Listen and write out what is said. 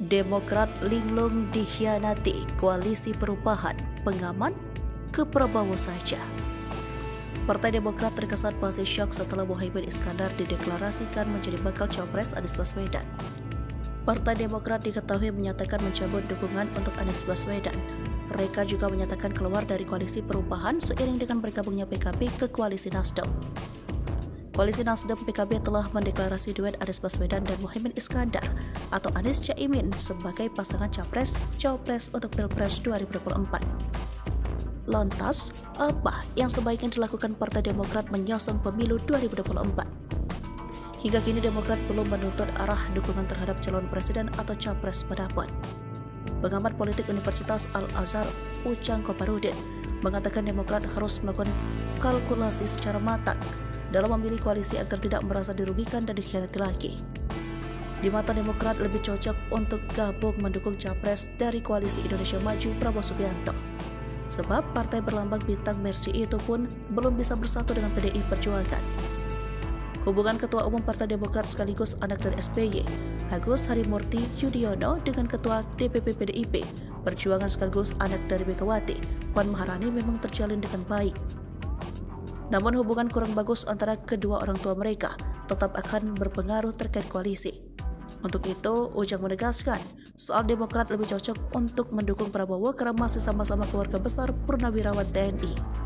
Demokrat linglung dikhianati koalisi perubahan, pengaman ke Prabowo saja. Partai Demokrat terkesan masih syok setelah Muhaimin Iskandar dideklarasikan menjadi bakal cawapres Anies Baswedan. Partai Demokrat diketahui menyatakan mencabut dukungan untuk Anies Baswedan. Mereka juga menyatakan keluar dari koalisi perubahan seiring dengan bergabungnya PKB ke koalisi Nasdem. Koalisi Nasdem PKB telah mendeklarasi duet Anies Baswedan dan Muhaimin Iskandar atau Anies Caimin sebagai pasangan capres-cawapres untuk Pilpres 2024. Lantas, apa yang sebaiknya dilakukan Partai Demokrat menyongsong pemilu 2024? Hingga kini Demokrat belum menuntut arah dukungan terhadap calon presiden atau capres manapun. Pengamat politik Universitas Al-Azhar, Ujang Komarudin, mengatakan Demokrat harus melakukan kalkulasi secara matang dalam memilih koalisi agar tidak merasa dirugikan dan dikhianati lagi. Di mata Demokrat lebih cocok untuk gabung mendukung capres dari koalisi Indonesia Maju Prabowo Subianto. Sebab partai berlambang bintang Mercy itu pun belum bisa bersatu dengan PDI Perjuangan. Hubungan Ketua Umum Partai Demokrat sekaligus anak dari SBY, Agus Harimurti Yudhoyono dengan Ketua DPP PDIP Perjuangan sekaligus anak dari Megawati, Puan Maharani memang terjalin dengan baik. Namun hubungan kurang bagus antara kedua orang tua mereka tetap akan berpengaruh terkait koalisi. Untuk itu, Ujang menegaskan soal Demokrat lebih cocok untuk mendukung Prabowo karena masih sama-sama keluarga besar purnawirawan TNI.